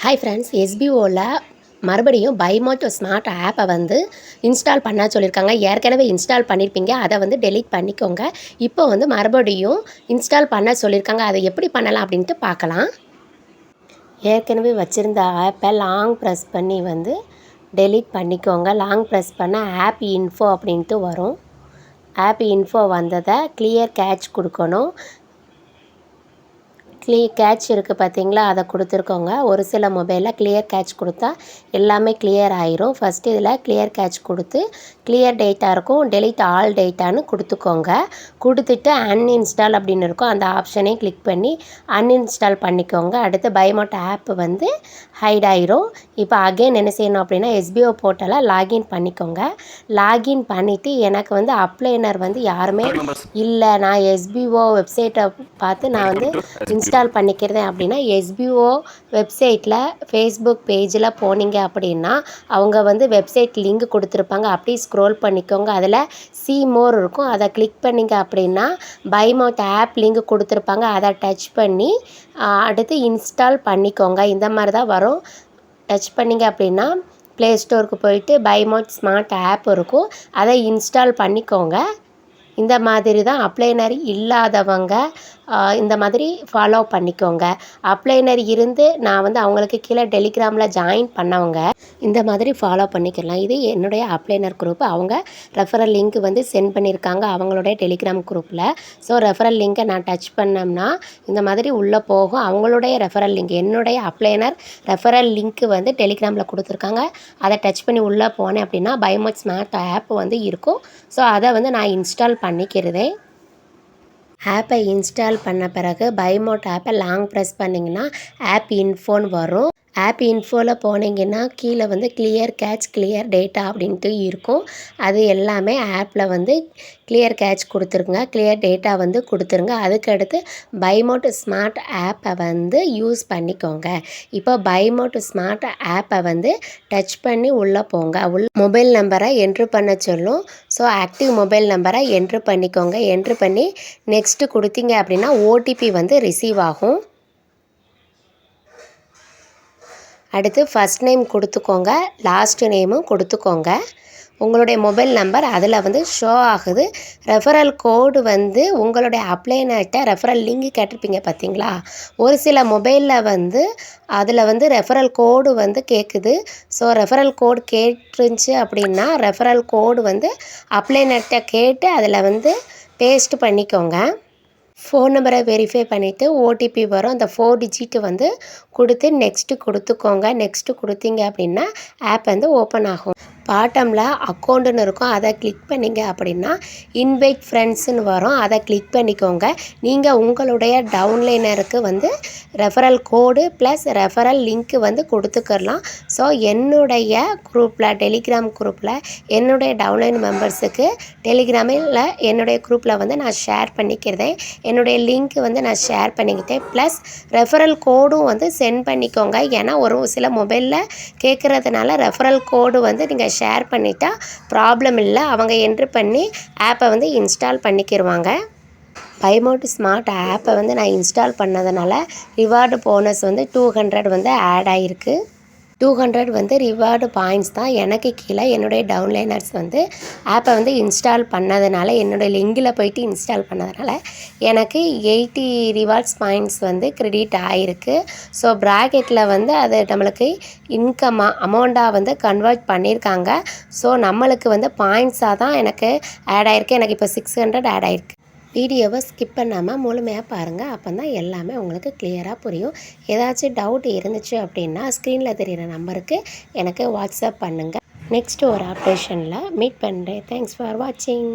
Hi friends, எஸ்பிஓவில் மறுபடியும் பைமோட் smart ஆப்பை வந்து இன்ஸ்டால் பண்ண சொல்லியிருக்காங்க. ஏற்கனவே இன்ஸ்டால் பண்ணியிருப்பீங்க, அதை வந்து டெலீட் பண்ணிக்கோங்க. இப்போ வந்து மறுபடியும் இன்ஸ்டால் பண்ண சொல்லியிருக்காங்க. அதை எப்படி பண்ணலாம் அப்படின்ட்டு பார்க்கலாம். ஏற்கனவே வச்சுருந்த ஆப்பை லாங் ப்ரெஸ் பண்ணி வந்து டெலீட் பண்ணிக்கோங்க. லாங் ப்ரெஸ் பண்ண ஆப் இன்ஃபோ அப்படின்ட்டு வரும். ஆப் இன்ஃபோ வந்ததை கிளியர் கேட்ச் கொடுக்கணும். கேட்ச் இருக்குது பார்த்தீங்களா, அதை கொடுத்துருக்கோங்க. ஒரு சில மொபைலில் கிளியர் கேட்ச் கொடுத்தா எல்லாமே கிளியர் ஆயிரும். ஃபஸ்ட்டு இதில் கிளியர் கேட்ச் கொடுத்து கிளியர் டேட்டா இருக்கும், டெலிட் ஆல் டேட்டான்னு கொடுத்துக்கோங்க. கொடுத்துட்டு அன்இன்ஸ்டால் அப்படின்னு இருக்கும், அந்த ஆப்ஷனையும் கிளிக் பண்ணி அன்இன்ஸ்டால் பண்ணிக்கோங்க. அடுத்து பைமோட் ஆப் வந்து ஹைட் ஆயிரும். இப்போ அகெயின் என்ன செய்யணும் அப்படின்னா, எஸ்பிஓ போர்ட்டலில் லாகின் பண்ணிக்கோங்க. லாகின் பண்ணிவிட்டு எனக்கு வந்து அப்ளைனர் வந்து யாருமே இல்லை, நான் எஸ்பிஓ வெப்சைட்டை பார்த்து நான் வந்து இன்ஸ்டால் பண்ணிக்கிறேன் அப்படின்னா, எஸ்பிஓ வெப்சைட்டில் ஃபேஸ்புக் பேஜில் போனீங்க அப்படின்னா அவங்க வந்து வெப்சைட் லிங்க் கொடுத்துருப்பாங்க. அப்படி ஸ்க்ரோல் பண்ணிக்கோங்க. அதில் சி மோர் இருக்கும், அதை கிளிக் பண்ணிங்க அப்படின்னா பைமோட் ஆப் லிங்க் கொடுத்துருப்பாங்க. அதை டச் பண்ணி அடுத்து இன்ஸ்டால் பண்ணிக்கோங்க. இந்த மாதிரி தான் வரும். டச் பண்ணிங்க அப்படின்னா ப்ளே ஸ்டோருக்கு போயிட்டு பைமோட் ஸ்மார்ட் ஆப் இருக்கும், அதை இன்ஸ்டால் பண்ணிக்கோங்க. இந்த மாதிரி தான் அப்ளைனர் இல்லாதவங்க இந்த மாதிரி ஃபாலோ பண்ணிக்கோங்க. அப்ளைனர் இருந்து நான் வந்து அவங்களுக்கு கீழே டெலிகிராமில் ஜாயின் பண்ணவங்க இந்த மாதிரி ஃபாலோ பண்ணிக்கலாம். இது என்னுடைய அப்ளைனர் குரூப். அவங்க ரெஃபரல் லிங்க் வந்து சென்ட் பண்ணியிருக்காங்க அவங்களுடைய டெலிகிராம் குரூப்பில். ஸோ ரெஃபரல் லிங்க்கை நான் டச் பண்ணோம்னா இந்த மாதிரி உள்ளே போகும். அவங்களுடைய ரெஃபரல் லிங்க், என்னுடைய அப்ளைனர் ரெஃபரல் லிங்க்கு வந்து டெலிகிராமில் கொடுத்துருக்காங்க. அதை டச் பண்ணி உள்ளே போனேன் அப்படின்னா பைமோட் ஸ்மார்ட் ஆப் வந்து இருக்கும். ஸோ அதை வந்து நான் இன்ஸ்டால் பண்ணிக்கிறதே. ஆப்பை இன்ஸ்டால் பண்ண பிறகு பைமோட் ஆப்பை லாங் ப்ரெஸ் பண்ணிங்கன்னா ஆப் இன்ஃபோன்னு வரும். ஆப் இன்ஃபோவில் போனீங்கன்னா கீழே வந்து கிளியர் கேட்ச் கிளியர் டேட்டா அப்படின்ட்டு இருக்கும். அது எல்லாமே ஆப்பில் வந்து கிளியர் கேட்ச் கொடுத்துருங்க, கிளியர் டேட்டா வந்து கொடுத்துருங்க. அதுக்கடுத்து பைமோட் ஸ்மார்ட் ஆப்பை வந்து யூஸ் பண்ணிக்கோங்க. இப்போ பைமோட் ஸ்மார்ட் ஆப்பை வந்து டச் பண்ணி உள்ளே போங்க. மொபைல் நம்பரை என்ட்ரு பண்ண சொல்லும். ஸோ ஆக்டிவ் மொபைல் நம்பரை என்ட்ரு பண்ணிக்கோங்க. என்ட்ரு பண்ணி நெக்ஸ்ட்டு கொடுத்தீங்க அப்படின்னா ஓடிபி வந்து ரிசீவ் ஆகும். அடுத்து ஃபஸ்ட் நேம் கொடுத்துக்கோங்க, லாஸ்ட் நேமும் கொடுத்துக்கோங்க. உங்களுடைய மொபைல் நம்பர் அதில் வந்து ஷோ ஆகுது. ரெஃபரல் கோடு வந்து உங்களுடைய அப்ளைனர்கிட்ட ரெஃபரல் லிங்க் கேட்டிருப்பீங்க பார்த்தீங்களா, ஒரு சில மொபைலில் வந்து அதில் வந்து ரெஃபரல் கோடு வந்து கேட்குது. ஸோ ரெஃபரல் கோடு கேட்டுருந்துச்சு அப்படின்னா ரெஃபரல் கோடு வந்து அப்ளைனர்கிட்ட கேட்டு அதில் வந்து பேஸ்ட் பண்ணிக்கோங்க. ஃபோன் நம்பரை வெரிஃபை பண்ணிவிட்டு ஓடிபி வரும், அந்த 4 டிஜிட்டு வந்து கொடுத்து நெக்ஸ்ட்டு கொடுத்துக்கோங்க. நெக்ஸ்ட்டு கொடுத்தீங்க அப்படின்னா ஆப் வந்து ஓப்பன் ஆகும். பாட்டமில் அக்கௌண்ட்டுன்னு இருக்கும், அதை கிளிக் பண்ணிங்க அப்படின்னா இன்வைட் ஃப்ரெண்ட்ஸுன்னு வரும், அதை கிளிக் பண்ணிக்கோங்க. நீங்கள் உங்களுடைய டவுன்லைனருக்கு வந்து ரெஃபரல் கோடு ப்ளஸ் ரெஃபரல் லிங்க்கு வந்து கொடுத்துக்கலாம். ஸோ என்னுடைய குரூப்பில் டெலிகிராம் குரூப்பில் என்னுடைய டவுன்லைன் மெம்பர்ஸுக்கு டெலிகிராமில் என்னுடைய குரூப்பில் வந்து நான் ஷேர் பண்ணிக்கிறேன். என்னுடைய லிங்க் வந்து நான் ஷேர் பண்ணிக்கிட்டேன். ப்ளஸ் ரெஃபரல் கோடும் வந்து சென்ட் பண்ணிக்கோங்க. ஏன்னா ஒரு சில மொபைலில் கேட்குறதுனால ரெஃபரல் கோடு வந்து நீங்கள் ஷேர் பண்ணிட்டா ப்ராப்ளம் இல்லை, அவங்க என்ட்ரு பண்ணி ஆப்பை வந்து இன்ஸ்டால் பண்ணிக்கிடுவாங்க. பைமோட் ஸ்மார்ட் ஆப்பை வந்து நான் இன்ஸ்டால் பண்ணதுனால ரிவார்டு போனஸ் வந்து 200 வந்து ஆட் ஆகிருக்கு. 200 வந்து ரிவார்டு பாயிண்ட்ஸ் தான். எனக்கு கீழே என்னுடைய டவுன்லைனர்ஸ் வந்து ஆப்பை வந்து இன்ஸ்டால் பண்ணதுனால, என்னுடைய லிங்கில் போயிட்டு இன்ஸ்டால் பண்ணதுனால எனக்கு 80 ரிவார்ட்ஸ் பாயிண்ட்ஸ் வந்து கிரெடிட் ஆகிருக்கு. ஸோ ப்ராக்கெட்டில் வந்து அது நம்மளுக்கு அமௌண்ட்டாக வந்து கன்வெர்ட் பண்ணியிருக்காங்க. ஸோ நம்மளுக்கு வந்து பாயிண்ட்ஸாக தான் எனக்கு ஆட் ஆகிருக்கு. எனக்கு இப்போ 600 ஆட் ஆகிருக்கு. வீடியோவை ஸ்கிப் பண்ணாமல் முழுமையாக பாருங்கள், அப்போ தான் எல்லாமே உங்களுக்கு கிளியராக புரியும். ஏதாச்சும் டவுட் இருந்துச்சு அப்படின்னா ஸ்க்ரீனில் தெரிகிற நம்பருக்கு எனக்கு வாட்ஸ்அப் பண்ணுங்கள். நெக்ஸ்ட்டு ஒரு அப்டேஷனில் மீட் பண்ணுறேன். தேங்க்ஸ் ஃபார் வாட்சிங்.